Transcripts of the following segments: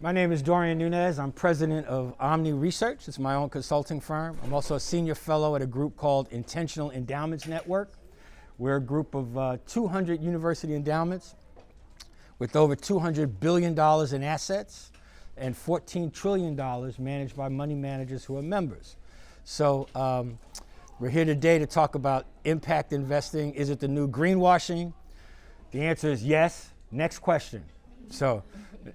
My name is Dorien Nunez. I'm president of OmniResearch. It's my own consulting firm. I'm also a senior fellow at a group called Intentional Endowments Network. We're a group of 200 university endowments with over $200 billion in assets and $14 trillion managed by money managers who are members. So we're here today to talk about impact investing. Is it the new greenwashing? The answer is yes. Next question. So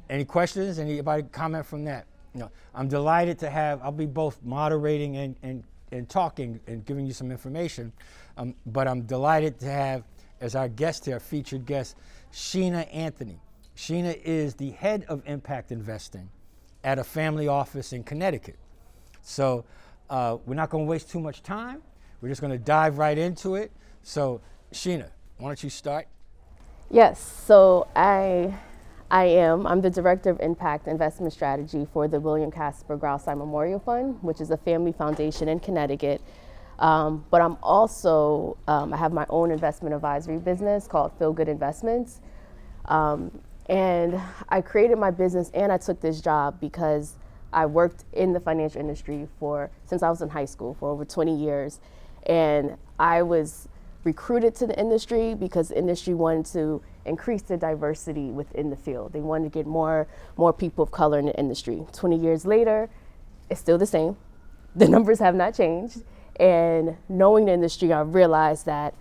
any questions? Anybody comment from that? No. I'm delighted to have, I'll be both moderating and talking and giving you some information, but I'm delighted to have as our guest here, featured guest, Sheena-Anthony. Sheena is the head of impact investing at a family office in Connecticut. So we're not going to waste too much time. We're just going to dive right into it. So Sheena, why don't you start? Yes, so I'm the Director of Impact Investment Strategy for the William Casper Graustein Memorial Fund, which is a family foundation in Connecticut. But I'm also, I have my own investment advisory business called Feel Good Investments. And I created my business and I took this job because I worked in the financial industry since I was in high school for over 20 years. And I was recruited to the industry because the industry wanted to increase the diversity within the field. They wanted to get more people of color in the industry. 20 years later, it's still the same. The numbers have not changed. And knowing the industry, I realized that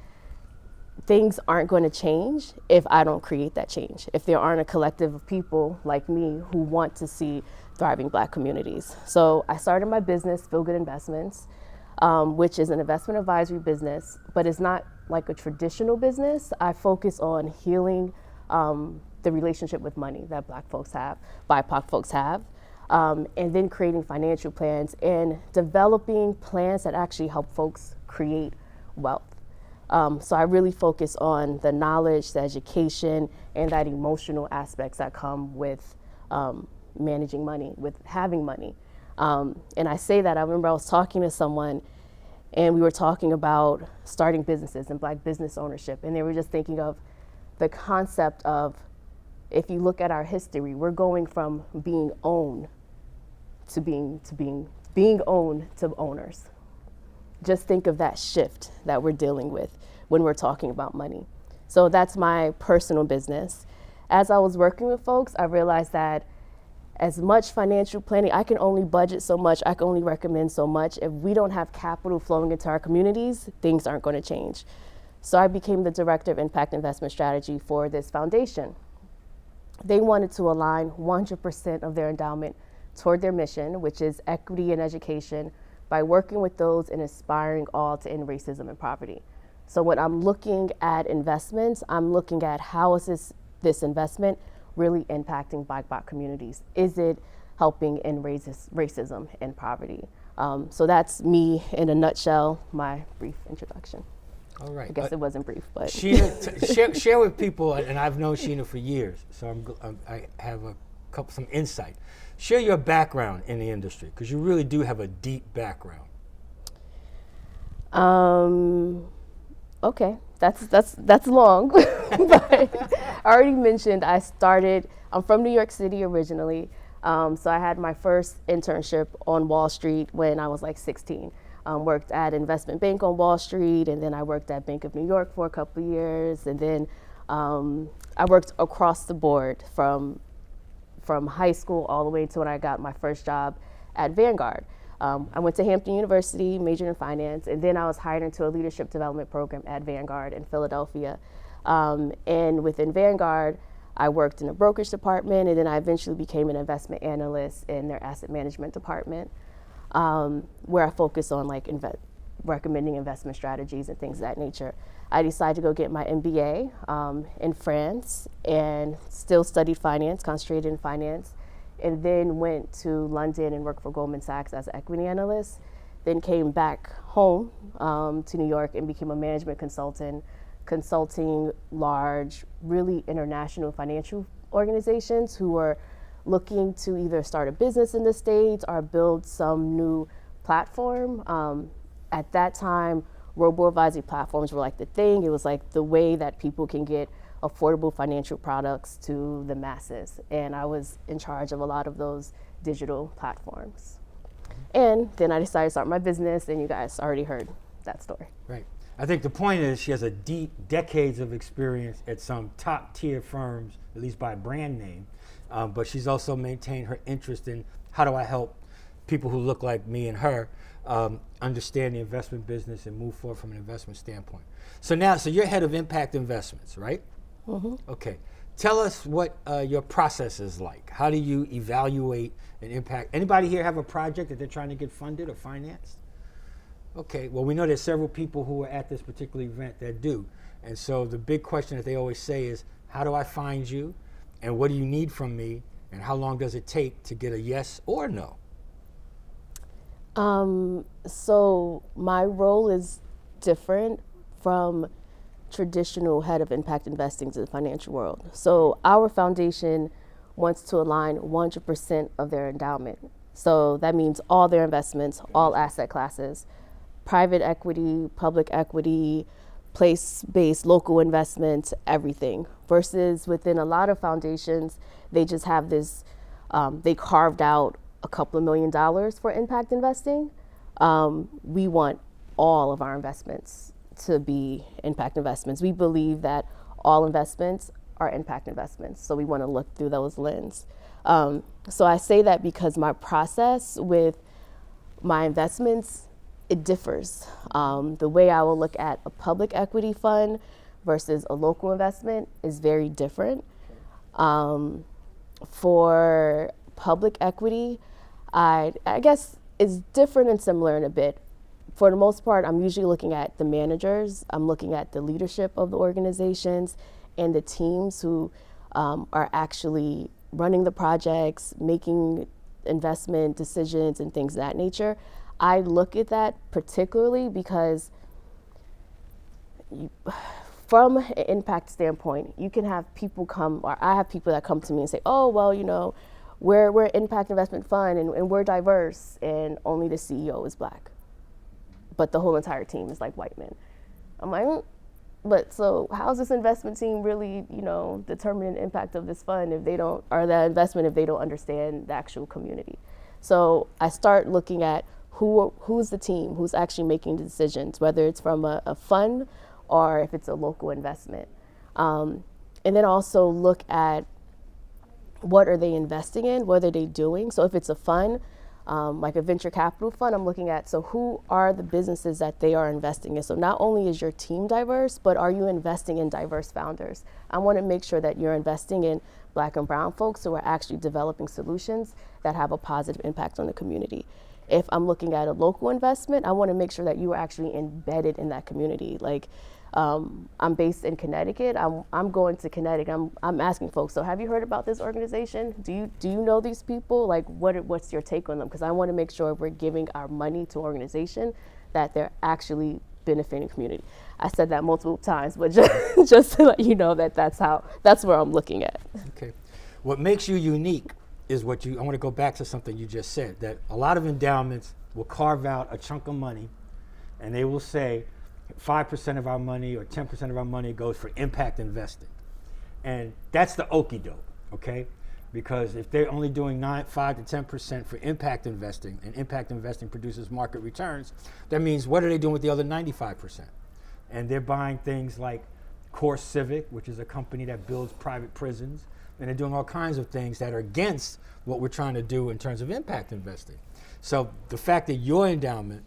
things aren't going to change if I don't create that change, if there aren't a collective of people like me who want to see thriving Black communities. So I started my business, Feel Good Investments, which is an investment advisory business, but it's not like a traditional business. I focus on healing the relationship with money that Black folks have, BIPOC folks have, and then creating financial plans and developing plans that actually help folks create wealth. So I really focus on the knowledge, the education, and that emotional aspects that come with managing money, with having money. And I say that, I remember I was talking to someone and we were talking about starting businesses and Black business ownership. And they were just thinking of the concept of, if you look at our history, we're going from being owned to being owned to owners. Just think of that shift that we're dealing with when we're talking about money. So that's my personal business. As I was working with folks, I realized that as much financial planning, I can only budget so much, I can only recommend so much. If we don't have capital flowing into our communities, things aren't going to change. So I became the Director of Impact Investment Strategy for this foundation. They wanted to align 100% of their endowment toward their mission, which is equity and education, by working with those and inspiring all to end racism and poverty. So when I'm looking at investments, I'm looking at how is this investment really impacting BIPOC communities? Is it helping end racism and poverty? So that's me in a nutshell, my brief introduction. All right. I guess it wasn't brief, but. Sheena, share with people, and I've known Sheena for years, so I have some insight. Share your background in the industry, because you really do have a deep background. Okay, that's long, but I already mentioned I'm from New York City originally, so I had my first internship on Wall Street when I was like 16. Worked at investment bank on Wall Street, and then I worked at Bank of New York for a couple of years, and then I worked across the board from high school all the way to when I got my first job at Vanguard. I went to Hampton University, majored in finance, and then I was hired into a leadership development program at Vanguard in Philadelphia. And within Vanguard, I worked in the brokerage department, and then I eventually became an investment analyst in their asset management department, where I focus on like recommending investment strategies and things of that nature. I decided to go get my MBA in France and still studied finance, concentrated in finance, and then went to London and worked for Goldman Sachs as an equity analyst, then came back home to New York and became a management consultant, consulting large, really international financial organizations who were looking to either start a business in the States or build some new platform. At that time, robo-advisory platforms were like the thing. It was like the way that people can get affordable financial products to the masses. And I was in charge of a lot of those digital platforms. And then I decided to start my business, and you guys already heard that story. Right. I think the point is she has a deep decades of experience at some top tier firms, at least by brand name, but she's also maintained her interest in how do I help people who look like me and her understand the investment business and move forward from an investment standpoint. So you're head of impact investments, right? Mm-hmm. Okay. Tell us what your process is like. How do you evaluate an impact? Anybody here have a project that they're trying to get funded or financed? Okay, well, we know there's several people who are at this particular event that do. And so the big question that they always say is, how do I find you? And what do you need from me? And how long does it take to get a yes or no? So my role is different from traditional head of impact investing to the financial world. So our foundation wants to align 100% of their endowment. So that means all their investments, all asset classes, private equity, public equity, place-based local investments, everything. Versus within a lot of foundations, they just have this, they carved out a couple of $1 million for impact investing. We want all of our investments to be impact investments. We believe that all investments are impact investments, so we want to look through those lenses. So I say that because my process with my investments, it differs. The way I will look at a public equity fund versus a local investment is very different. For public equity, I guess it's different and similar in a bit. For the most part, I'm usually looking at the managers. I'm looking at the leadership of the organizations and the teams who are actually running the projects, making investment decisions and things of that nature. I look at that particularly because from an impact standpoint, you can have people come, or I have people that come to me and say, oh, well, you know, we're an impact investment fund and we're diverse and only the CEO is black. But the whole entire team is like white men. I'm like, but so how's this investment team really, you know, determining the impact of this fund if they don't, or the investment if they don't understand the actual community? So I start looking at who's the team, who's actually making the decisions, whether it's from a fund or if it's a local investment. And then also look at what are they investing in, what are they doing? So if it's a fund, like a venture capital fund, I'm looking at, so who are the businesses that they are investing in? So not only is your team diverse, but are you investing in diverse founders? I want to make sure that you're investing in Black and brown folks who are actually developing solutions that have a positive impact on the community. If I'm looking at a local investment, I want to make sure that you are actually embedded in that community. Like, I'm based in Connecticut. I'm going to Connecticut. I'm asking folks, so have you heard about this organization? Do you know these people? Like, what's your take on them? Because I want to make sure we're giving our money to an organization that they're actually benefiting the community. I said that multiple times, but just to let you know that that's where I'm looking at. Okay. What makes you unique is I want to go back to something you just said, that a lot of endowments will carve out a chunk of money and they will say 5% of our money or 10% of our money goes for impact investing. And that's the okie doke, okay? Because if they're only doing 5 to 10% for impact investing, and impact investing produces market returns, that means what are they doing with the other 95%? And they're buying things like Core Civic, which is a company that builds private prisons, and they're doing all kinds of things that are against what we're trying to do in terms of impact investing. So the fact that your endowment,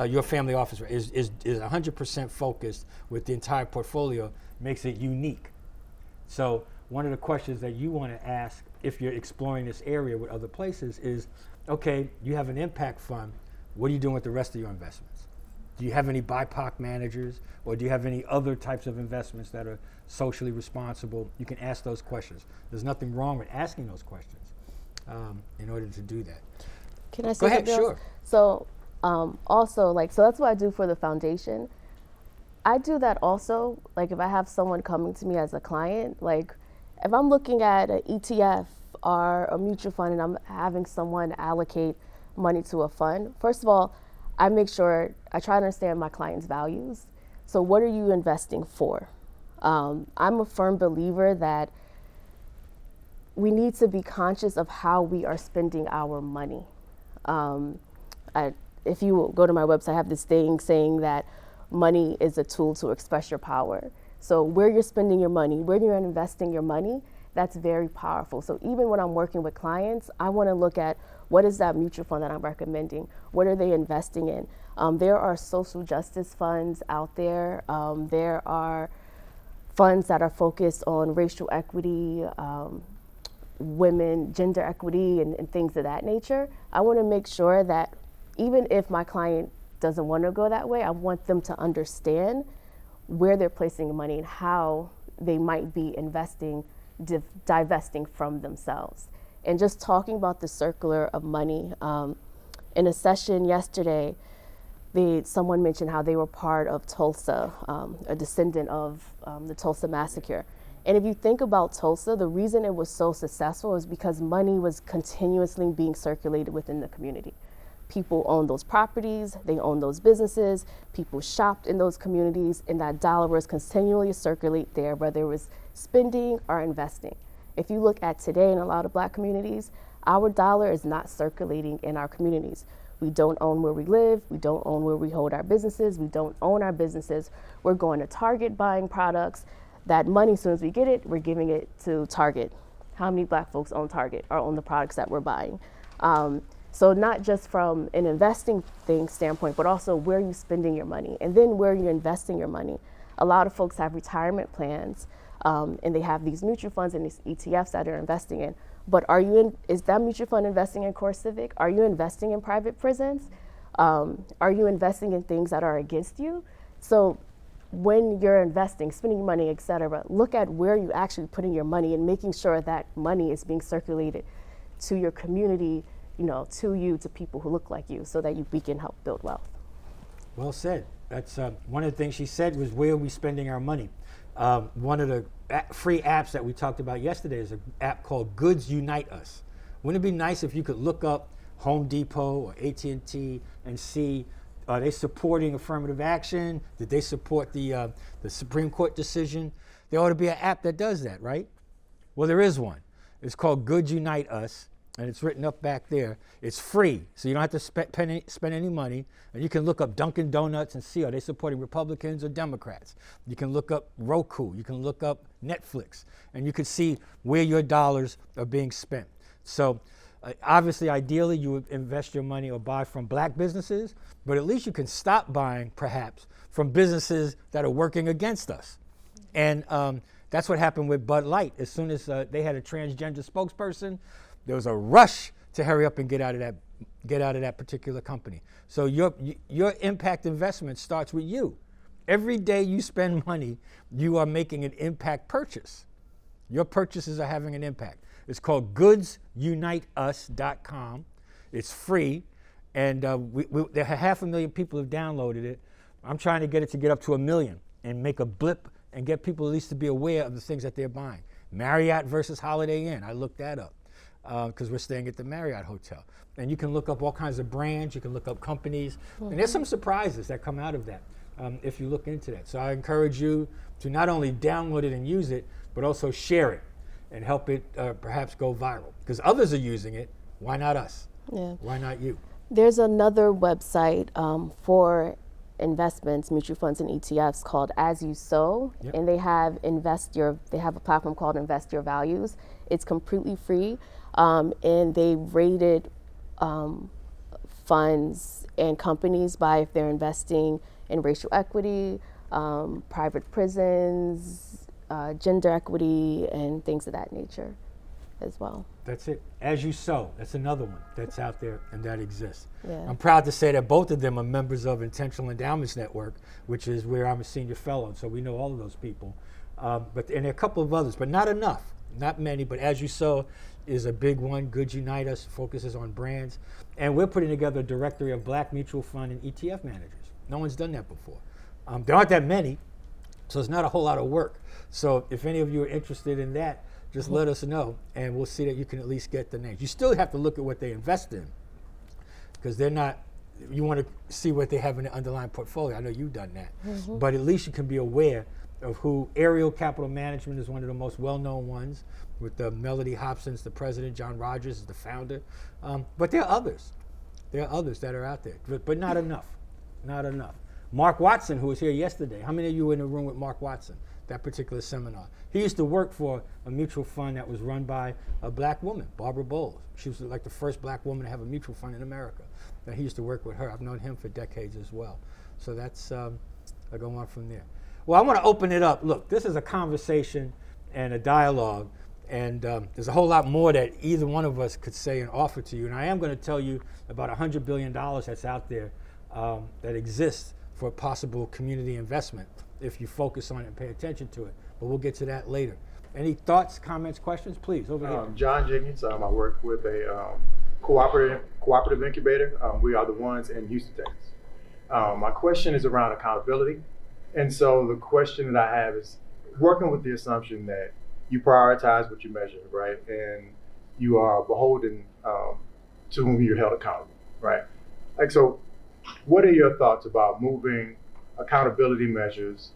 your family office is 100% focused with the entire portfolio makes it unique. So one of the questions that you want to ask if you're exploring this area with other places is, okay, you have an impact fund, what are you doing with the rest of your investments? Do you have any BIPOC managers, or do you have any other types of investments that are socially responsible? You can ask those questions. There's nothing wrong with asking those questions in order to do that. Can I say Go ahead, something else? sure. So also, like, so that's what I do for the foundation. I do that also, like if I have someone coming to me as a client, like if I'm looking at an ETF or a mutual fund and I'm having someone allocate money to a fund, first of all, I make sure I try to understand my client's values. So what are you investing for? I'm a firm believer that we need to be conscious of how we are spending our money. If you go to my website, I have this thing saying that money is a tool to express your power. So where you're spending your money, where you're investing your money, that's very powerful. So even when I'm working with clients, I want to look at what is that mutual fund that I'm recommending? What are they investing in? There are social justice funds out there. There are funds that are focused on racial equity, women, gender equity, and things of that nature. I want to make sure that even if my client doesn't want to go that way, I want them to understand where they're placing the money and how they might be investing, divesting from themselves. And just talking about the circular of money, in a session yesterday, someone mentioned how they were part of Tulsa, a descendant of the Tulsa massacre. And if you think about Tulsa, the reason it was so successful is because money was continuously being circulated within the community. People owned those properties, they owned those businesses, people shopped in those communities, and that dollar was continually circulate there, whether it was spending or investing. If you look at today in a lot of Black communities, our dollar is not circulating in our communities. We don't own where we live, we don't own where we hold our businesses, we don't own our businesses. We're going to Target buying products. That money, as soon as we get it, we're giving it to Target. How many Black folks own Target or own the products that we're buying? So not just from an investing standpoint, but also where you're spending your money and then where you're investing your money. A lot of folks have retirement plans and they have these mutual funds and these ETFs that they're investing in. But is that mutual fund investing in core civic? Are you investing in private prisons? Are you investing in things that are against you? So when you're investing, spending money, et cetera, look at where you're actually putting your money and making sure that money is being circulated to your community, to people who look like you, so that we can help build wealth. Well said. That's one of the things she said was, where are we spending our money? One of the free apps that we talked about yesterday is an app called Goods Unite Us. Wouldn't it be nice if you could look up Home Depot or AT&T and see, are they supporting affirmative action? Did they support the Supreme Court decision? There ought to be an app that does that, right? Well, there is one. It's called Goods Unite Us, and it's written up back there. It's free, so you don't have to spend any money. And you can look up Dunkin' Donuts and see, are they supporting Republicans or Democrats? You can look up Roku, you can look up Netflix, and you can see where your dollars are being spent. So obviously, ideally, you would invest your money or buy from Black businesses, but at least you can stop buying, perhaps, from businesses that are working against us. And that's what happened with Bud Light. As soon as they had a transgender spokesperson, there was a rush to hurry up and get out of that particular company. So your impact investment starts with you. Every day you spend money, you are making an impact purchase. Your purchases are having an impact. It's called GoodsUniteUs.com. It's free, and there are 500,000 people have downloaded it. I'm trying to get it to get up to 1 million and make a blip and get people at least to be aware of the things that they're buying. Marriott versus Holiday Inn. I looked that up because we're staying at the Marriott Hotel. And you can look up all kinds of brands. You can look up companies. Mm-hmm. And there's some surprises that come out of that if you look into that. So I encourage you to not only download it and use it, but also share it and help it perhaps go viral. Because others are using it. Why not us? Yeah. Why not you? There's another website for investments, mutual funds, and ETFs called As You Sow, yep. And they have a platform called Invest Your Values. It's completely free, and they rated funds and companies by if they're investing in racial equity, private prisons, gender equity, and things of that nature as well. That's it. As You Sow, that's another one that's out there and that exists. Yeah. I'm proud to say that both of them are members of Intentional Endowments Network, which is where I'm a senior fellow, so we know all of those people. And there are a couple of others, but not enough, not many, but As You Sow is a big one. Goods Unite Us focuses on brands. And we're putting together a directory of Black mutual fund and ETF managers. No one's done that before. There aren't that many, so it's not a whole lot of work. So if any of you are interested in that, just let us know, and we'll see that you can at least get the names. You still have to look at what they invest in, because they're not, you want to see what they have in the underlying portfolio. I know you've done that. Mm-hmm. But at least you can be aware of who Ariel Capital Management is one of the most well-known ones, with Melody Hobson's the president, John Rogers is the founder. But there are others. There are others that are out there, but not enough. Not enough. Mark Watson, who was here yesterday. How many of you were in the room with Mark Watson, that particular seminar? He used to work for a mutual fund that was run by a black woman, Barbara Bowles. She was like the first black woman to have a mutual fund in America. And he used to work with her. I've known him for decades as well. So that's, I go on from there. Well, I want to open it up. Look, this is a conversation and a dialogue, and there's a whole lot more that either one of us could say and offer to you. And I am going to tell you about $100 billion that's out there that exists for possible community investment if you focus on it and pay attention to it. But we'll get to that later. Any thoughts, comments, questions? Please, over here. John Jenkins. I work with a cooperative incubator. We are the ones in Houston, Texas. My question is around accountability. And so the question that I have is working with the assumption that you prioritize what you measure, right? And you are beholden to whom you're held accountable, right? Like, so what are your thoughts about moving accountability measures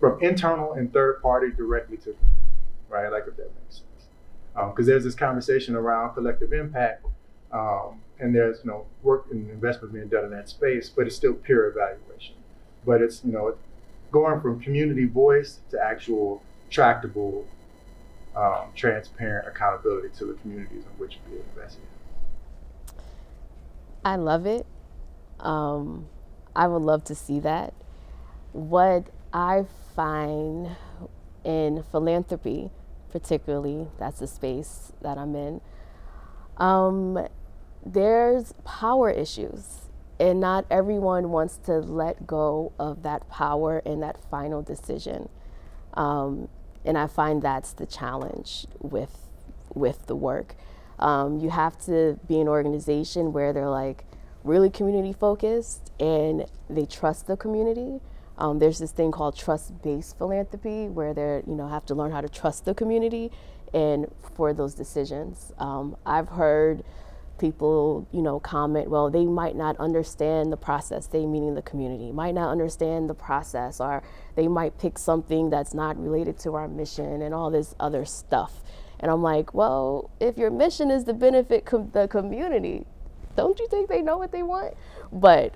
from internal and third party directly to community, right? Like, if that makes sense. Because there's this conversation around collective impact, and there's work and investment being done in that space, but it's still peer evaluation. But it's going from community voice to actual tractable, transparent accountability to the communities in which we invest in. I love it. I would love to see that. What I find in philanthropy, particularly, that's the space that I'm in, there's power issues. And not everyone wants to let go of that power and that final decision. And I find that's the challenge with the work. You have to be an organization where they're like really community focused and they trust the community. There's this thing called trust-based philanthropy where they have to learn how to trust the community and for those decisions. I've heard people, comment, well, they might not understand the process, they meaning the community, might not understand the process, or they might pick something that's not related to our mission and all this other stuff. And I'm like, well, if your mission is to benefit the community, don't you think they know what they want? But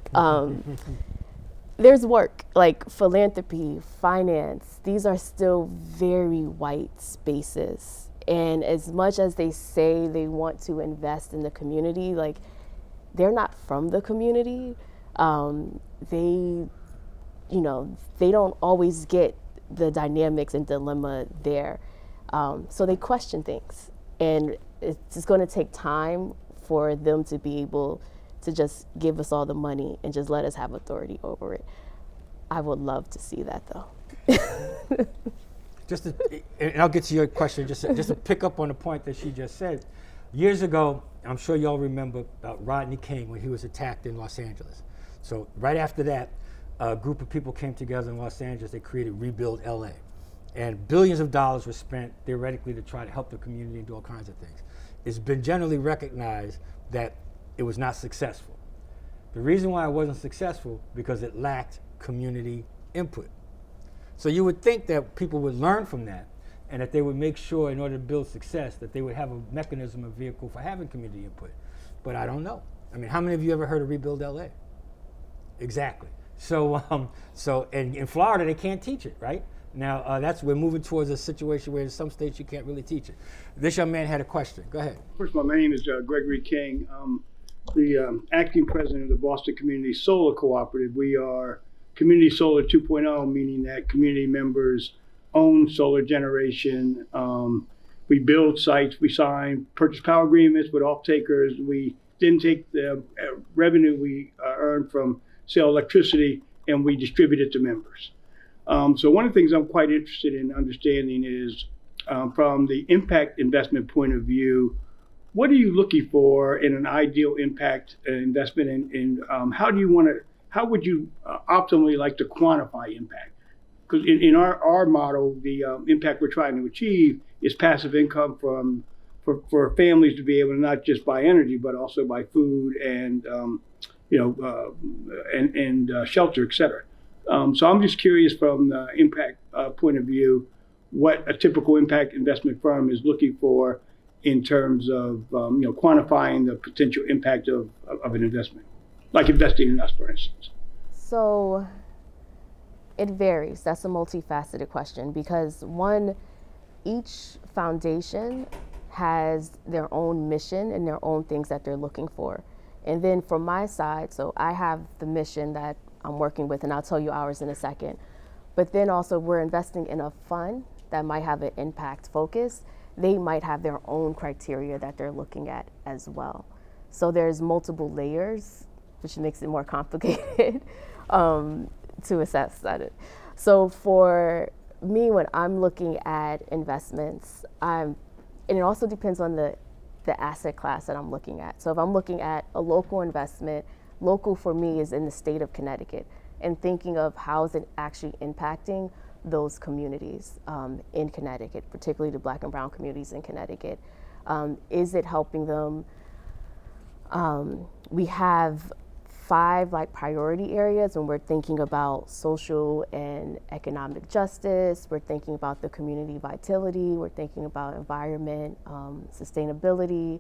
there's work, like philanthropy, finance, these are still very white spaces. And as much as they say they want to invest in the community, like they're not from the community. They don't always get the dynamics and dilemma there. So they question things, and it's just going to take time for them to be able to just give us all the money and just let us have authority over it. I would love to see that, though. And I'll get to your question, just to pick up on the point that she just said. Years ago, I'm sure y'all remember about Rodney King when he was attacked in Los Angeles. So right after that, a group of people came together in Los Angeles. They created Rebuild LA. And billions of dollars were spent theoretically to try to help the community and do all kinds of things. It's been generally recognized that it was not successful. The reason why it wasn't successful, because it lacked community input. So you would think that people would learn from that and that they would make sure in order to build success that they would have a mechanism, a vehicle for having community input. But I don't know. I mean, how many of you ever heard of Rebuild LA? Exactly. So and in Florida, they can't teach it, right? Now, we're moving towards a situation where in some states you can't really teach it. This young man had a question. Go ahead. First of all, my name is Gregory King. The acting president of the Boston Community Solar Cooperative. We are Community Solar 2.0, meaning that community members own solar generation. We build sites, we sign purchase power agreements with off-takers. We then take the revenue we earn from sale electricity and we distribute it to members. So one of the things I'm quite interested in understanding is from the impact investment point of view, what are you looking for in an ideal impact investment, and how would you optimally like to quantify impact? Because in our model, the impact we're trying to achieve is passive income for families to be able to not just buy energy, but also buy food and shelter, et cetera. So I'm just curious from the impact point of view, what a typical impact investment firm is looking for in terms of quantifying the potential impact of an investment, like investing in us, for instance. So it varies. That's a multifaceted question because each foundation has their own mission and their own things that they're looking for. And then from my side, so I have the mission that I'm working with, and I'll tell you ours in a second. But then also we're investing in a fund that might have an impact focus. They might have their own criteria that they're looking at as well. So there's multiple layers, which makes it more complicated to assess that. So for me, when I'm looking at investments, and it also depends on the asset class that I'm looking at. So if I'm looking at a local investment, local for me is in the state of Connecticut, and thinking of how is it actually impacting those communities in Connecticut, particularly the Black and brown communities in Connecticut. Is it helping them? We have 5 priority areas when we're thinking about social and economic justice. We're thinking about the community vitality. We're thinking about environment, sustainability,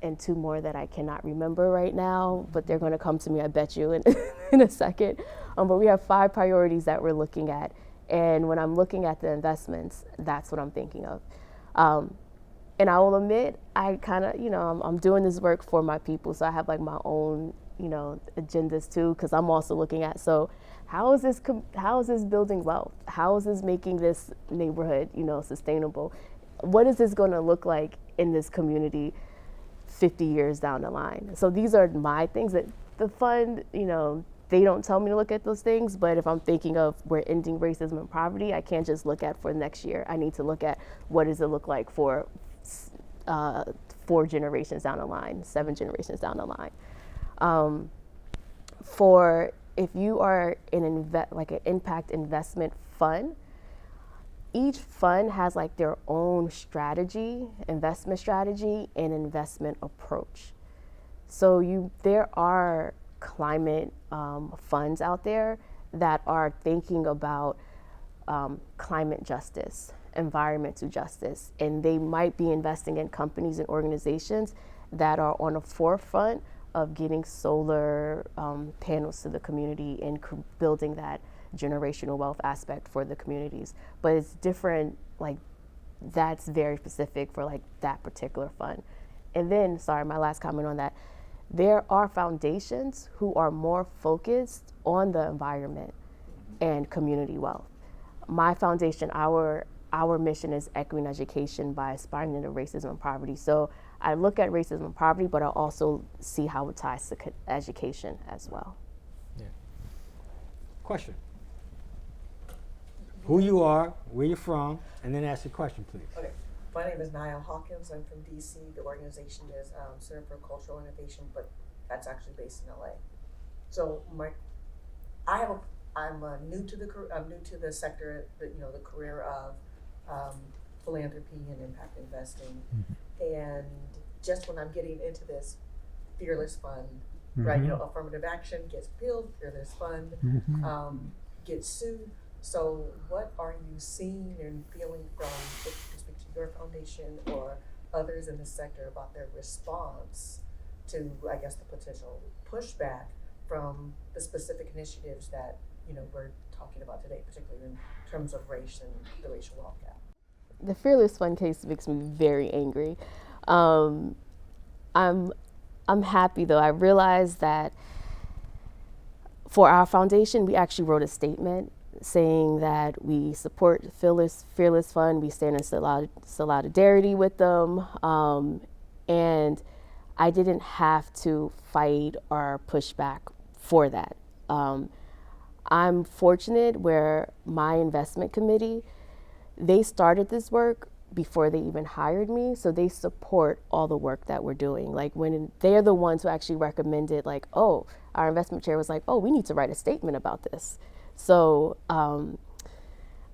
and 2 more that I cannot remember right now, but they're going to come to me, I bet you, in a second. But we have 5 priorities that we're looking at. And when I'm looking at the investments, that's what I'm thinking of. And I will admit, I kind of, I'm doing this work for my people, so I have my own, agendas too, because I'm also looking at, so how is this building wealth? How is this making this neighborhood, sustainable? What is this going to look like in this community 50 years down the line? So these are my things that the fund, they don't tell me to look at those things, but if I'm thinking of we're ending racism and poverty, I can't just look at for next year. I need to look at what does it look like for 4 generations down the line, 7 generations down the line. For if you are an impact investment fund, each fund has their own strategy, investment strategy, and investment approach. So there are climate funds out there that are thinking about climate justice, environmental justice, and they might be investing in companies and organizations that are on the forefront of getting solar panels to the community and building that generational wealth aspect for the communities. But it's different, that's very specific for that particular fund. And then, sorry, my last comment on that, there are foundations who are more focused on the environment and community wealth. My foundation, our mission is equity and education by aspiring into racism and poverty. So I look at racism and poverty, but I also see how it ties to education as well. Yeah. Question. Who you are, where you're from, and then ask your question, please. Okay. My name is Niall Hawkins. I'm from DC. The organization is Center for Cultural Innovation, but that's actually based in LA. So I'm new to the sector, the career of philanthropy and impact investing. Mm-hmm. And just when I'm getting into this Fearless Fund, mm-hmm. right? Affirmative action gets billed, Fearless Fund mm-hmm. Gets sued. So what are you seeing and feeling from your foundation or others in the sector about their response to, I guess, the potential pushback from the specific initiatives that we're talking about today, particularly in terms of race and the racial wealth gap? The Fearless Fund case makes me very angry. I'm happy though. I realized that for our foundation, we actually wrote a statement saying that we support Fearless Fund, we stand in solidarity with them, and I didn't have to fight or push back for that. I'm fortunate where my investment committee, they started this work before they even hired me, so they support all the work that we're doing. When they're the ones who actually recommended, our investment chair was we need to write a statement about this. So,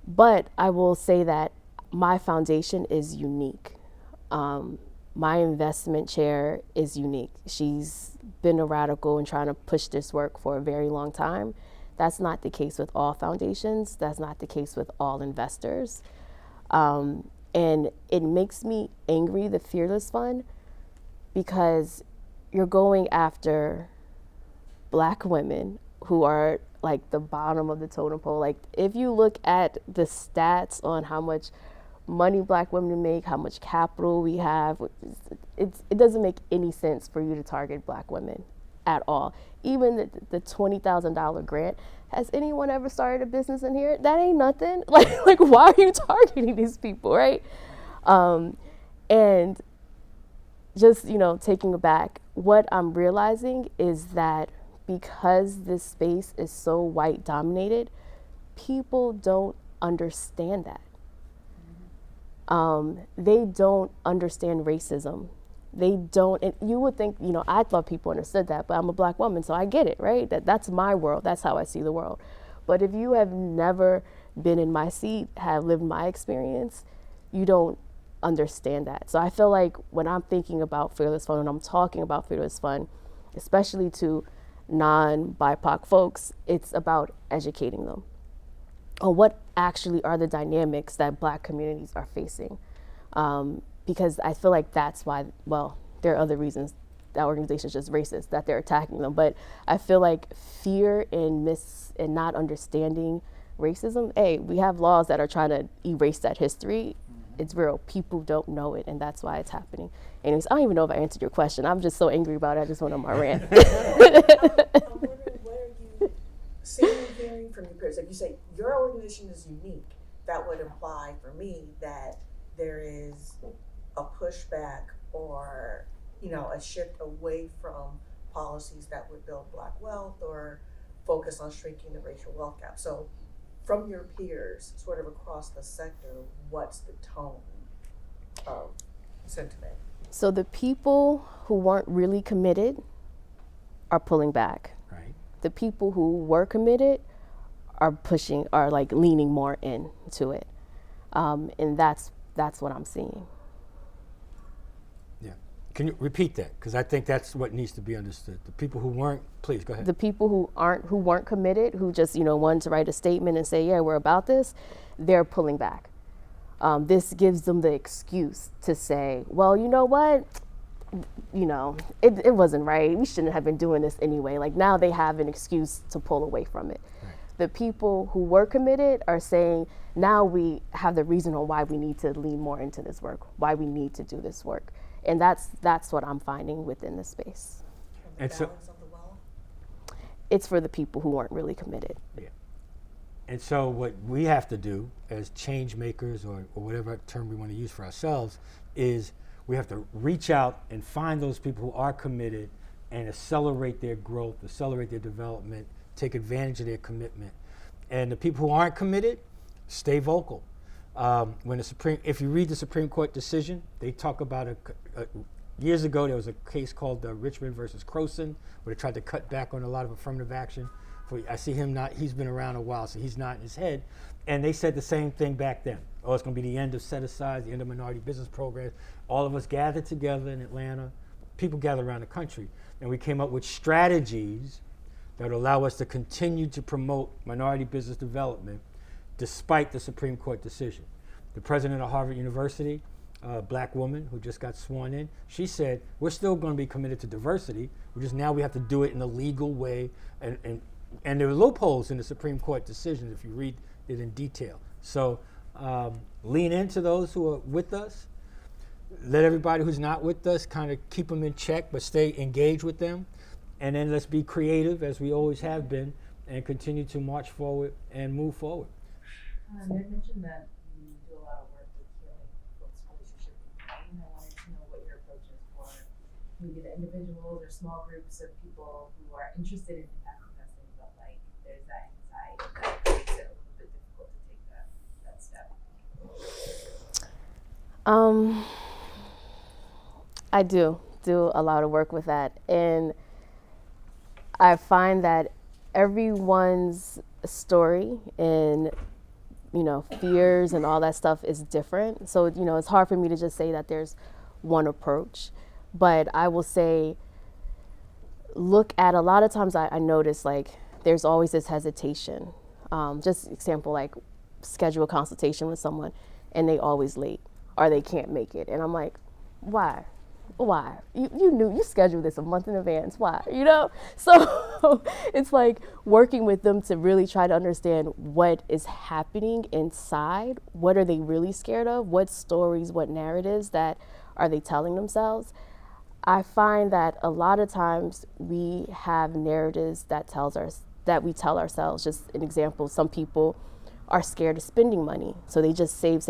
but I will say that my foundation is unique. My investment chair is unique. She's been a radical in trying to push this work for a very long time. That's not the case with all foundations. That's not the case with all investors. And it makes me angry, the Fearless Fund, because you're going after Black women who are like the bottom of the totem pole. Like, if you look at the stats on how much money Black women make, how much capital we have, it doesn't make any sense for you to target Black women at all. Even the $20,000 grant, has anyone ever started a business in here? That ain't nothing. Like why are you targeting these people, right? And just, taking it back, what I'm realizing is that because this space is so white dominated, people don't understand that. They don't understand racism. They don't, and you would think, I thought people understood that, but I'm a Black woman, so I get it, right? That's my world. That's how I see the world. But if you have never been in my seat, have lived my experience, you don't understand that. So I feel like when I'm thinking about Fearless Fund, and I'm talking about Fearless Fund, especially to non-BIPOC folks, it's about educating them on what actually are the dynamics that Black communities are facing. Because I feel like that's why, well, there are other reasons that organization is just racist, that they're attacking them. But I feel like fear and not understanding racism, we have laws that are trying to erase that history. It's real. People don't know it, and that's why it's happening. Anyways, I don't even know if I answered your question. I'm just so angry about it. I just went on my rant. I'm wondering, what are you seeing and hearing from your peers? Like you say, your organization is unique. That would imply for me that there is a pushback or, a shift away from policies that would build Black wealth or focus on shrinking the racial wealth gap. So from your peers, sort of across the sector, what's the tone of sentiment? So the people who weren't really committed are pulling back. Right. The people who were committed are like leaning more into it. And that's what I'm seeing. Yeah. Can you repeat that? Because I think that's what needs to be understood. The people who weren't, please go ahead. The people who weren't committed, who just, wanted to write a statement and say, yeah, we're about this, they're pulling back. This gives them the excuse to say, well, you know what? It wasn't right. We shouldn't have been doing this anyway. Like, now they have an excuse to pull away from it. Right. The people who were committed are saying, now we have the reason on why we need to lean more into this work, why we need to do this work. And that's what I'm finding within the space. And so, it's for the people who weren't really committed. Yeah. And so what we have to do as change makers, or whatever term we want to use for ourselves, is we have to reach out and find those people who are committed and accelerate their growth, accelerate their development, take advantage of their commitment. And the people who aren't committed, stay vocal. If you read the Supreme Court decision, they talk about years ago there was a case called Richmond versus Croson, where they tried to cut back on a lot of affirmative action. I see him he's been around a while, so he's not in his head. And they said the same thing back then. Oh, it's going to be the end of set-asides, the end of minority business programs. All of us gathered together in Atlanta. People gathered around the country. And we came up with strategies that would allow us to continue to promote minority business development despite the Supreme Court decision. The president of Harvard University, a Black woman who just got sworn in, she said, we're still going to be committed to diversity, now we have to do it in a legal way. And there were loopholes in the Supreme Court decision if you read it in detail. So lean into those who are with us. Let everybody who's not with us kind of keep them in check, but stay engaged with them. And then let's be creative, as we always have been, and continue to march forward and move forward. You had mentioned that you do a lot of work with healing folks' relationship with money, and I wanted to know what your approach is for maybe the individuals or small groups of people who are interested in impact investing, but like there's that anxiety that makes it a little bit difficult to take that step. I do a lot of work with that, and I find that everyone's story and fears and all that stuff is different. So it's hard for me to just say that there's one approach. But I will say, look at a lot of times I notice like there's always this hesitation. Just example, like schedule a consultation with someone and they always late or they can't make it. And I'm like, why? Why? You knew, you scheduled this a month in advance. Why? You know? So it's like working with them to really try to understand what is happening inside. What are they really scared of? What stories, what narratives that are they telling themselves? I find that a lot of times we have narratives that we tell ourselves. Just an example, some people are scared of spending money, so they just save,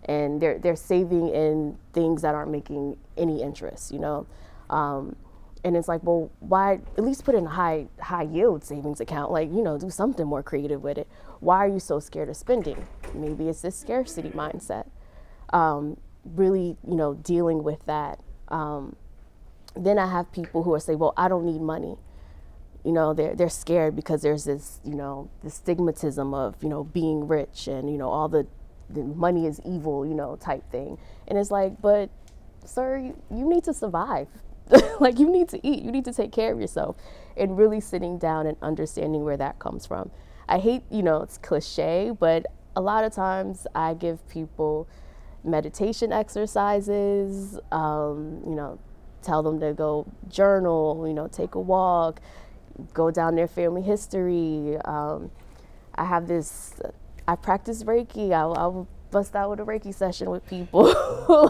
and they're saving in things that aren't making any interest, you know. And it's like, well, why at least put in a high yield savings account? Like, you know, do something more creative with it. Why are you so scared of spending? Maybe it's this scarcity mindset. Really, you know, dealing with that. Then I have people who are saying, well, I don't need money. You know, they're scared because there's this, you know, the stigmatism of, you know, being rich and, you know, all the money is evil, you know, type thing. And it's like, but sir, you need to survive. Like, you need to eat, you need to take care of yourself, and really sitting down and understanding where that comes from. I hate, you know, it's cliche, but a lot of times I give people meditation exercises, you know, tell them to go journal, you know, take a walk, go down their family history. I practice Reiki. I'll bust out with a Reiki session with people.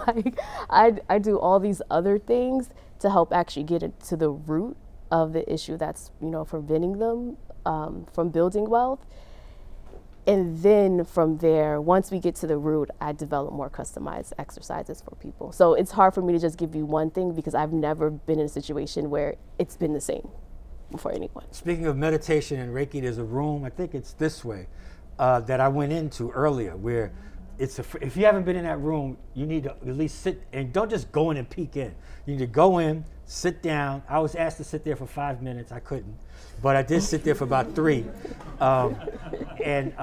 Like, I do all these other things to help actually get it to the root of the issue that's, you know, preventing them from building wealth. And then from there, once we get to the root, I develop more customized exercises for people. So it's hard for me to just give you one thing because I've never been in a situation where it's been the same for anyone. Speaking of meditation and Reiki, there's a room, I think it's this way, that I went into earlier where if you haven't been in that room, you need to at least sit, and don't just go in and peek in. You need to go in, sit down. I was asked to sit there for 5 minutes. I couldn't, but I did sit there for about 3. And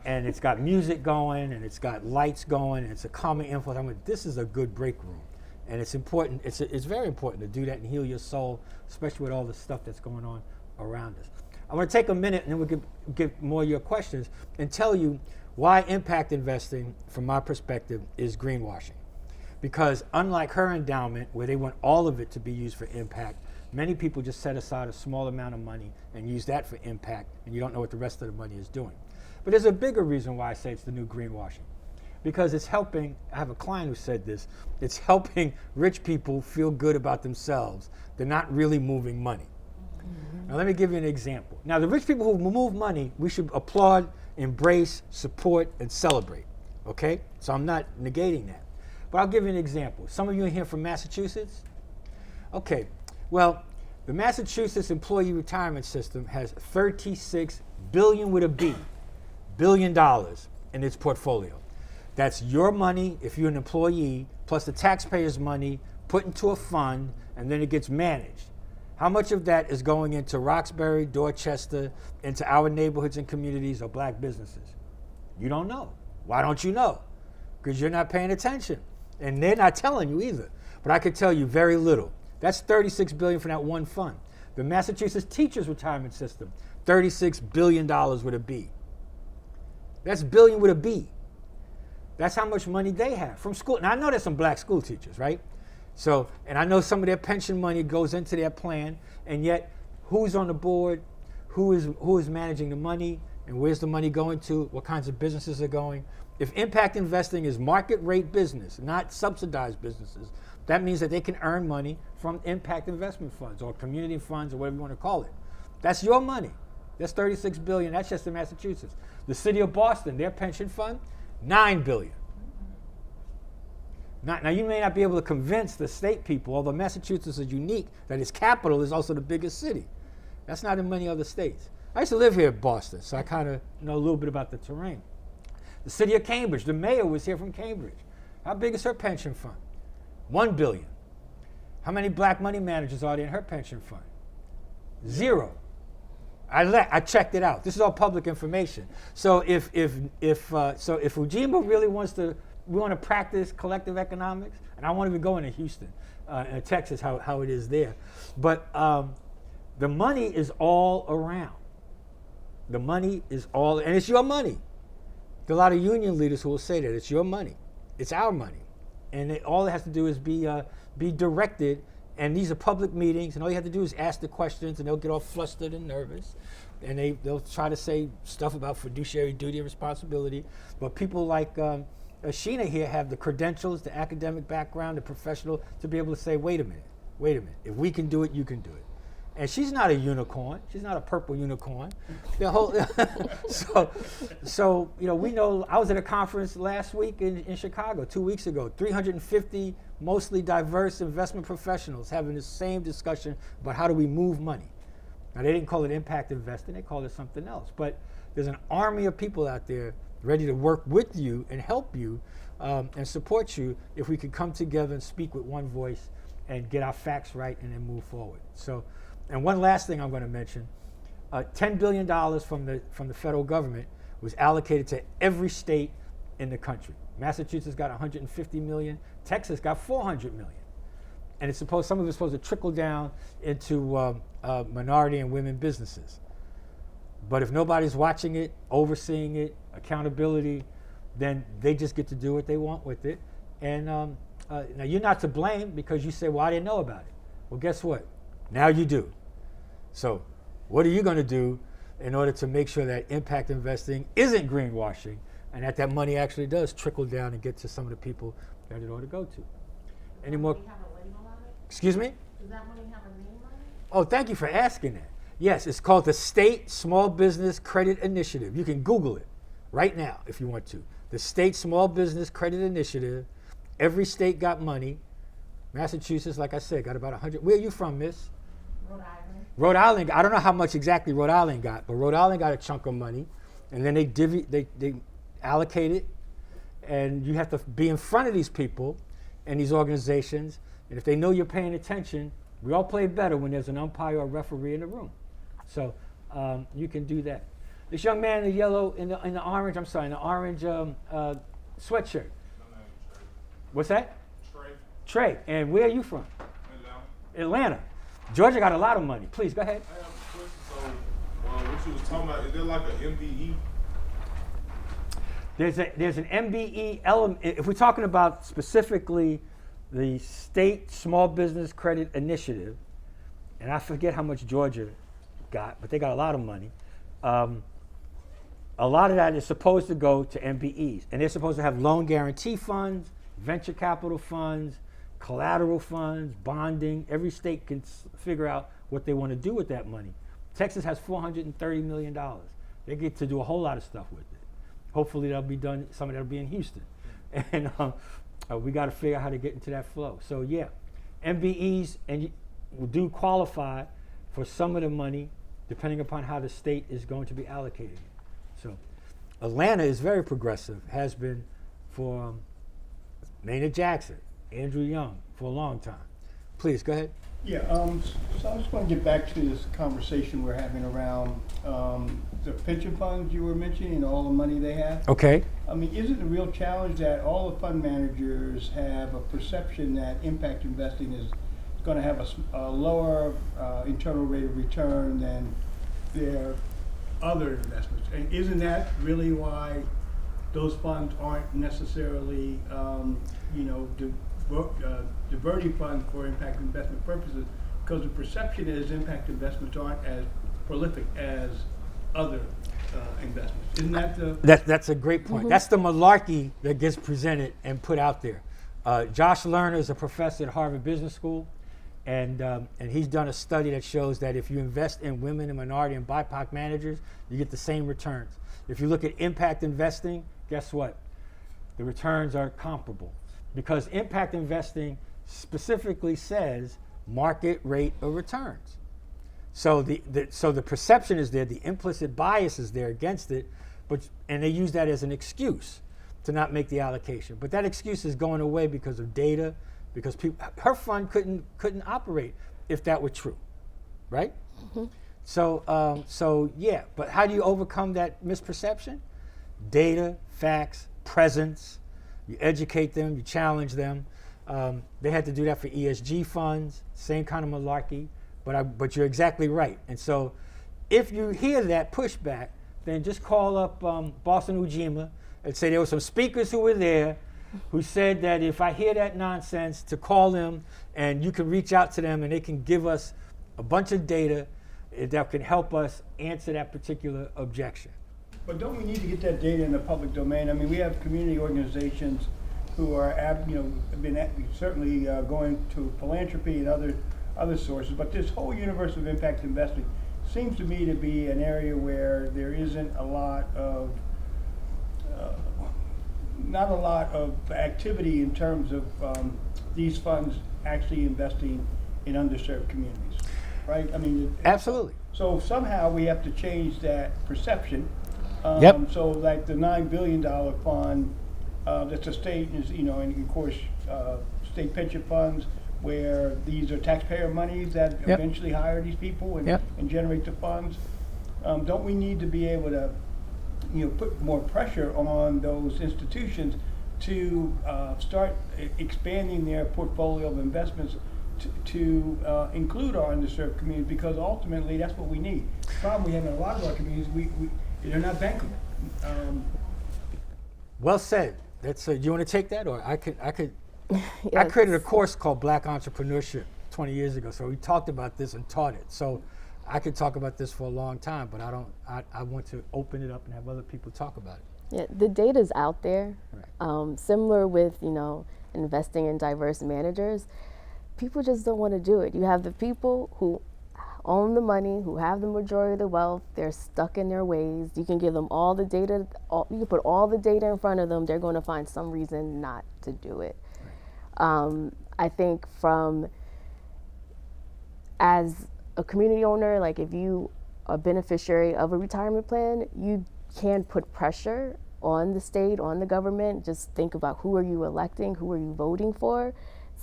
it's got music going, and it's got lights going, and it's a calming influence. I mean, this is a good break room, and it's important. It's very important to do that and heal your soul, especially with all the stuff that's going on around us. I want to take a minute, and then we'll get more of your questions and tell you why impact investing, from my perspective, is greenwashing. Because unlike her endowment, where they want all of it to be used for impact, many people just set aside a small amount of money and use that for impact, and you don't know what the rest of the money is doing. But there's a bigger reason why I say it's the new greenwashing. Because it's helping, I have a client who said this, it's helping rich people feel good about themselves. They're not really moving money. Now let me give you an example. Now the rich people who move money, we should applaud, embrace, support, and celebrate, okay? So I'm not negating that. But I'll give you an example. Some of you in here from Massachusetts? Okay, well, the Massachusetts Employee Retirement System has $36 billion with a B, $billion in its portfolio. That's your money if you're an employee, plus the taxpayers' money put into a fund, and then it gets managed. How much of that is going into Roxbury, Dorchester, into our neighborhoods and communities or black businesses? You don't know. Why don't you know? Because you're not paying attention. And they're not telling you either. But I could tell you very little. That's $36 billion for that one fund. The Massachusetts Teachers Retirement System, $36 billion with a B. That's billion with a B. That's how much money they have from school. Now I know there's some black school teachers, right? So, and I know some of their pension money goes into their plan, and yet who's on the board, who is managing the money, and where's the money going to, what kinds of businesses are going. If impact investing is market rate business, not subsidized businesses, that means that they can earn money from impact investment funds or community funds or whatever you want to call it. That's your money. That's $36 billion. That's just in Massachusetts. The city of Boston, their pension fund, $9 billion. Now, you may not be able to convince the state people, although Massachusetts is unique, that its capital is also the biggest city. That's not in many other states. I used to live here in Boston, so I kind of know a little bit about the terrain. The city of Cambridge, the mayor was here from Cambridge. How big is her pension fund? $1 billion. How many black money managers are there in her pension fund? 0. I checked it out. This is all public information. So if Ujima really wants to to practice collective economics, and I won't even go into Houston, Texas, how it is there. But the money is all around. The money is all, and it's your money. There are a lot of union leaders who will say that it's your money, it's our money, and all it has to do is be directed. And these are public meetings, and all you have to do is ask the questions, and they'll get all flustered and nervous, and they'll try to say stuff about fiduciary duty and responsibility. But people like Sheena here have the credentials, the academic background, the professional to be able to say, wait a minute. If we can do it, you can do it. And she's not a unicorn. She's not a purple unicorn. The whole so we know. I was at a conference last week in Chicago, 2 weeks ago. 350 mostly diverse investment professionals having the same discussion about how do we move money. Now they didn't call it impact investing. They called it something else. But there's an army of people out there ready to work with you and help you and support you if we could come together and speak with one voice and get our facts right and then move forward. So. And one last thing I'm going to mention, $10 billion from the federal government was allocated to every state in the country. Massachusetts got 150 million, Texas got 400 million. And some of it's supposed to trickle down into minority and women businesses. But if nobody's watching it, overseeing it, accountability, then they just get to do what they want with it. And now you're not to blame because you say, well, I didn't know about it. Well, guess what? Now you do. So what are you going to do in order to make sure that impact investing isn't greenwashing and that money actually does trickle down and get to some of the people that it ought to go to? Any more? Does that money have a label on it? Excuse me? Does that money have a name on it? Oh, thank you for asking that. Yes, it's called the State Small Business Credit Initiative. You can Google it right now if you want to. The State Small Business Credit Initiative. Every state got money. Massachusetts, like I said, got about 100. Where are you from, miss? Rhode Island. Rhode Island, I don't know how much exactly Rhode Island got, but Rhode Island got a chunk of money, and then they allocate it, and you have to be in front of these people and these organizations, and if they know you're paying attention, we all play better when there's an umpire or referee in the room. So you can do that. This young man in the yellow, in the orange sweatshirt. What's that? Trey. And where are you from? Atlanta. Georgia got a lot of money. Please, go ahead. I have a question. So, what you was talking about, is there like an MBE? There's an MBE element. If we're talking about specifically the State Small Business Credit Initiative, and I forget how much Georgia got, but they got a lot of money. A lot of that is supposed to go to MBEs, and they're supposed to have loan guarantee funds, venture capital funds, collateral funds, bonding. Every state can figure out what they want to do with that money. Texas has $430 million. They get to do a whole lot of stuff with it. Hopefully that'll be done, some of that'll be in Houston. And we got to figure out how to get into that flow. So yeah, MBEs do qualify for some of the money depending upon how the state is going to be allocated. So Atlanta is very progressive, has been for Maynard Jackson, Andrew Young, for a long time. Please, go ahead. Yeah, so I just want to get back to this conversation we're having around the pension funds you were mentioning and all the money they have. Okay. I mean, isn't the real challenge that all the fund managers have a perception that impact investing is going to have a lower internal rate of return than their other investments? And isn't that really why those funds aren't necessarily, diverting funds for impact investment purposes? Because the perception is impact investments aren't as prolific as other investments. Isn't that the... That's a great point. That's the malarkey that gets presented and put out there. Josh Lerner is a professor at Harvard Business School, and he's done a study that shows that if you invest in women and minority and BIPOC managers, you get the same returns. If you look at impact investing, guess what? The returns are comparable, because impact investing specifically says market rate of returns. So the perception is there, the implicit bias is there against it, and they use that as an excuse to not make the allocation. But that excuse is going away because of data, because her fund couldn't operate if that were true, right? Mm-hmm. So yeah, but how do you overcome that misperception? Data, facts, presence. you educate them, you challenge them. They had to do that for ESG funds, same kind of malarkey, but you're exactly right. And so if you hear that pushback, then just call up Boston Ujima and say there were some speakers who were there who said that if I hear that nonsense, to call them, and you can reach out to them and they can give us a bunch of data that can help us answer that particular objection. But don't we need to get that data in the public domain? I mean, we have community organizations who are, certainly going to philanthropy and other sources, but this whole universe of impact investing seems to me to be an area where there isn't a lot of, not a lot of activity in terms of these funds actually investing in underserved communities, right? I mean, Absolutely. So somehow we have to change that perception. Yep. So like the $9 billion fund, that's a state, and of course, state pension funds, where these are taxpayer monies that Yep. eventually hire these people and, Yep. and generate the funds. Don't we need to be able to, put more pressure on those institutions to start expanding their portfolio of investments to include our underserved communities, because ultimately that's what we need. The problem we have in a lot of our communities, they're not bankable. Well said. That's do you want to take that, or I could? I Yes. created a course called Black Entrepreneurship 20 years ago, so we talked about this and taught it. So I could talk about this for a long time, but I want to open it up and have other people talk about it. Yeah, the data's out there. Right. Similar with, investing in diverse managers, people just don't want to do it. You have the people who own the money, who have the majority of the wealth, they're stuck in their ways. You can give them all the data, you can put all the data in front of them, they're going to find some reason not to do it. I think as a community owner, like if you are a beneficiary of a retirement plan, you can put pressure on the state, on the government. Just think about who are you electing, who are you voting for,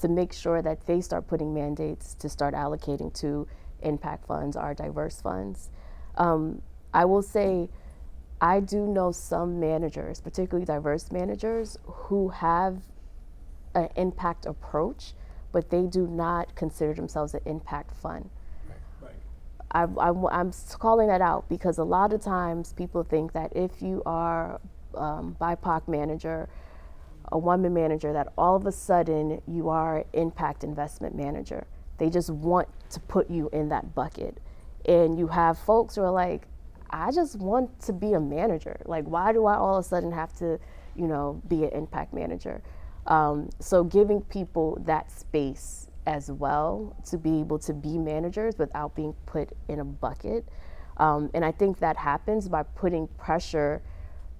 to make sure that they start putting mandates to start allocating to impact funds, our diverse funds. I will say, I do know some managers, particularly diverse managers, who have an impact approach, but they do not consider themselves an impact fund. Right. I'm calling that out because a lot of times people think that if you are BIPOC manager, a woman manager, that all of a sudden you are impact investment manager. They just want to put you in that bucket. And you have folks who are like, I just want to be a manager. Like, why do I all of a sudden have to, be an impact manager? So giving people that space as well to be able to be managers without being put in a bucket. And I think that happens by putting pressure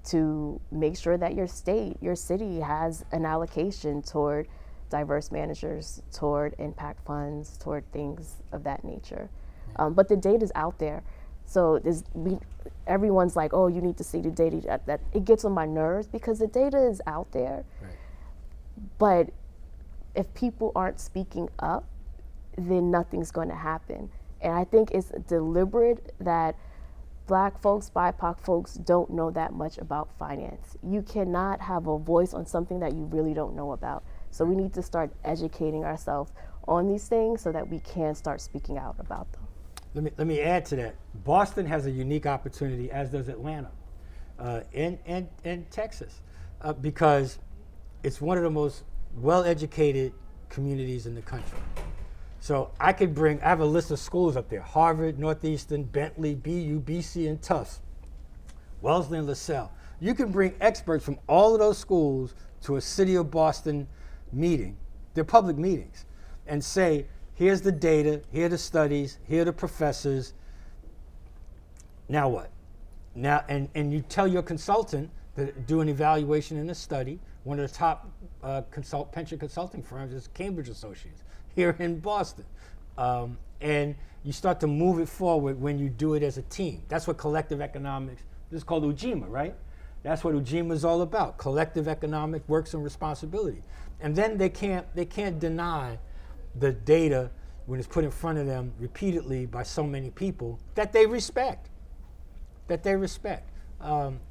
to make sure that your state, your city has an allocation toward diverse managers, toward impact funds, toward things of that nature. But the data's out there. So everyone's like, oh, you need to see the data. That it gets on my nerves because the data is out there. Right. But if people aren't speaking up, then nothing's going to happen. And I think it's deliberate that Black folks, BIPOC folks don't know that much about finance. You cannot have a voice on something that you really don't know about. So we need to start educating ourselves on these things so that we can start speaking out about them. Let me add to that. Boston has a unique opportunity, as does Atlanta, and Texas, because it's one of the most well-educated communities in the country. So I have a list of schools up there: Harvard, Northeastern, Bentley, BU, BC, and Tufts, Wellesley, and LaSalle. You can bring experts from all of those schools to a City of Boston meeting, their public meetings, and say, here's the data, here are the studies, here are the professors. Now what? Now, and you tell your consultant to do an evaluation and a study. One of the top pension consulting firms is Cambridge Associates here in Boston. And you start to move it forward when you do it as a team. That's what collective economics, this is called Ujima, right? That's what Ujima is all about, collective economic works and responsibility. And then they can't deny the data when it's put in front of them repeatedly by so many people that they respect.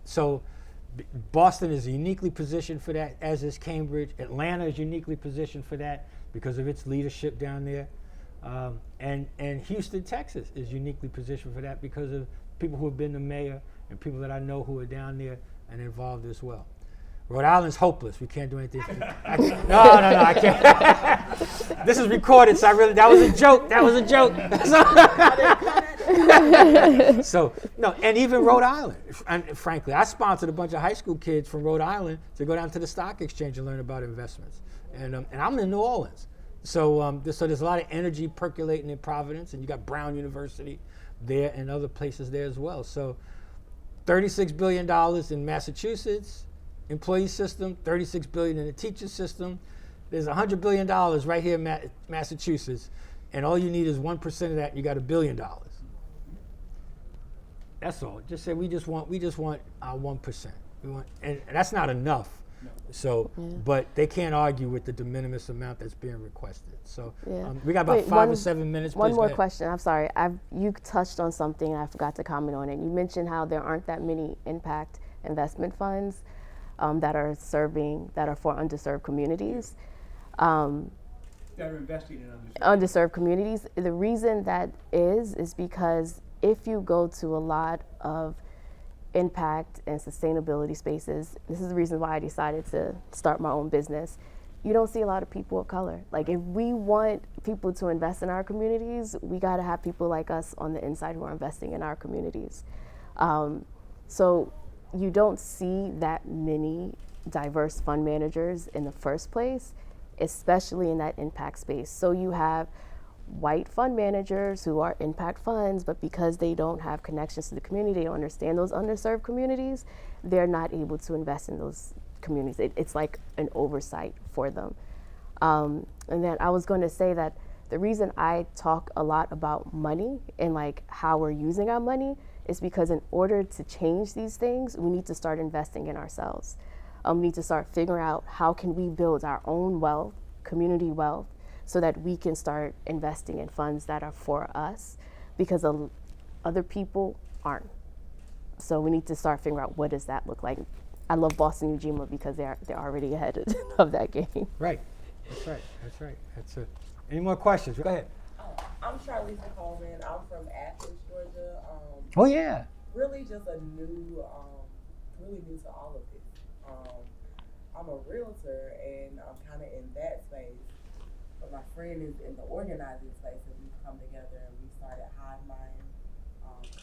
So Boston is uniquely positioned for that, as is Cambridge. Atlanta is uniquely positioned for that because of its leadership down there. And Houston, Texas is uniquely positioned for that because of people who have been the mayor and people that I know who are down there and involved as well. Rhode Island's hopeless. We can't do anything. No, I can't. This is recorded, so that was a joke. That was a joke. So, no, and even Rhode Island. And frankly, I sponsored a bunch of high school kids from Rhode Island to go down to the stock exchange and learn about investments. And I'm in New Orleans. So there's a lot of energy percolating in Providence, and you got Brown University there and other places there as well. So $36 billion in Massachusetts employee system, $36 billion in the teacher system. There's $100 billion right here in Massachusetts, and all you need is 1% of that, and you got $1 billion. That's all. Just say we just want our 1%. And that's not enough. So, but they can't argue with the de minimis amount that's being requested. So we got about 5 or 7 minutes. One more question. I'm sorry. You touched on something and I forgot to comment on it. You mentioned how there aren't that many impact investment funds that are for underserved communities. That are investing in underserved communities. The reason that is because if you go to a lot of impact and sustainability spaces, this is the reason why I decided to start my own business, you don't see a lot of people of color. Like, if we want people to invest in our communities, we gotta have people like us on the inside who are investing in our communities. So you don't see that many diverse fund managers in the first place, especially in that impact space. So you have white fund managers who are impact funds, but because they don't have connections to the community, they don't understand those underserved communities, they're not able to invest in those communities. It's like an oversight for them. And then I was going to say that the reason I talk a lot about money and like how we're using our money is because in order to change these things, we need to start investing in ourselves. We need to start figuring out how can we build our own wealth, community wealth, so that we can start investing in funds that are for us, because other people aren't. So we need to start figuring out what does that look like. I love Boston Ujima because they're already ahead of that game. Right, that's right. Any more questions? Go ahead. I'm Charlize Coleman. I'm from Athens, Georgia. Oh yeah. Really just really new to all of this. I'm a realtor and I'm kind of in that space. But my friend is in the organizing space, and we've come together and we started Hive Mind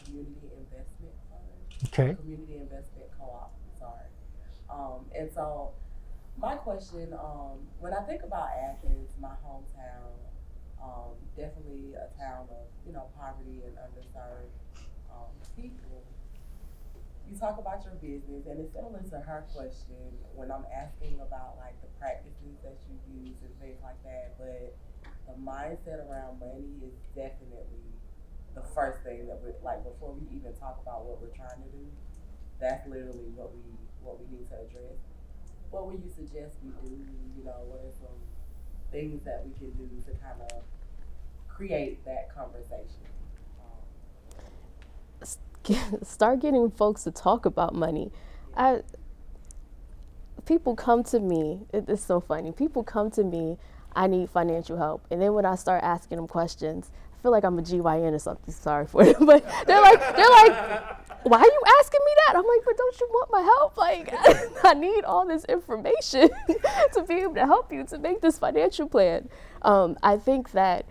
Community Investment Fund. Okay. Community Investment Co-op, sorry. And so my question, when I think about Athens, my hometown, definitely a town of, poverty and underserved people. You talk about your business, and it's similar to her question when I'm asking about like the practices that you use and things like that, but the mindset around money is definitely the first thing that we like before we even talk about what we're trying to do. That's literally what we need to address. What would you suggest we do? What are some things that we can do to kind of create that conversation? Start getting folks to talk about money. People come to me, it's so funny. People come to me, I need financial help. And then when I start asking them questions, I feel like I'm a GYN or something, sorry for it. But they're like, why are you asking me that? I'm like, but don't you want my help? Like, I need all this information to be able to help you to make this financial plan. I think that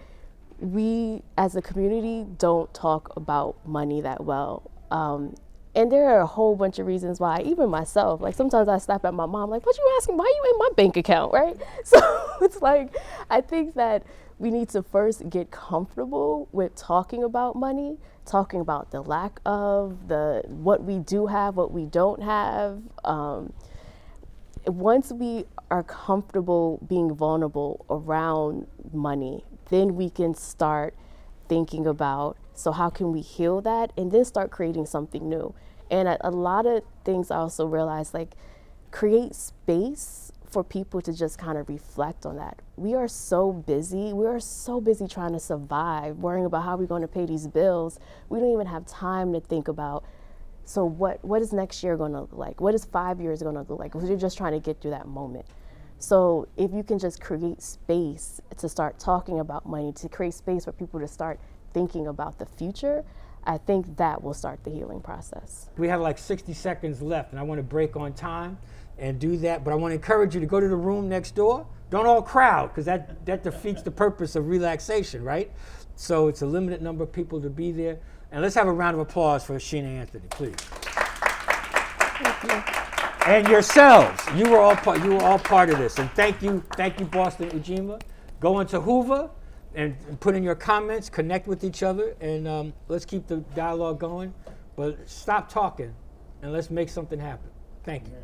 we as a community don't talk about money that well. And there are a whole bunch of reasons why, even myself, like sometimes I slap at my mom, like, what you asking? Why are you in my bank account, right? So it's like, I think that we need to first get comfortable with talking about money, talking about the lack of, what we do have, what we don't have. Once we are comfortable being vulnerable around money, then we can start thinking about, so how can we heal that and then start creating something new. And a lot of things I also realized, like, create space for people to just kind of reflect on that. We are so busy trying to survive, worrying about how we're going to pay these bills. We don't even have time to think about So what is next year going to look like? What is 5 years going to look like? Because you're just trying to get through that moment. So if you can just create space to start talking about money, to create space for people to start thinking about the future, I think that will start the healing process. We have like 60 seconds left, and I want to break on time and do that, but I want to encourage you to go to the room next door. Don't all crowd, because that defeats the purpose of relaxation, right? So it's a limited number of people to be there. And let's have a round of applause for Sheena-Anthony, please. And yourselves, you were all part of this. And thank you, Boston Ujima. Go into Hoover and put in your comments, connect with each other, and let's keep the dialogue going. But stop talking and let's make something happen. Thank you.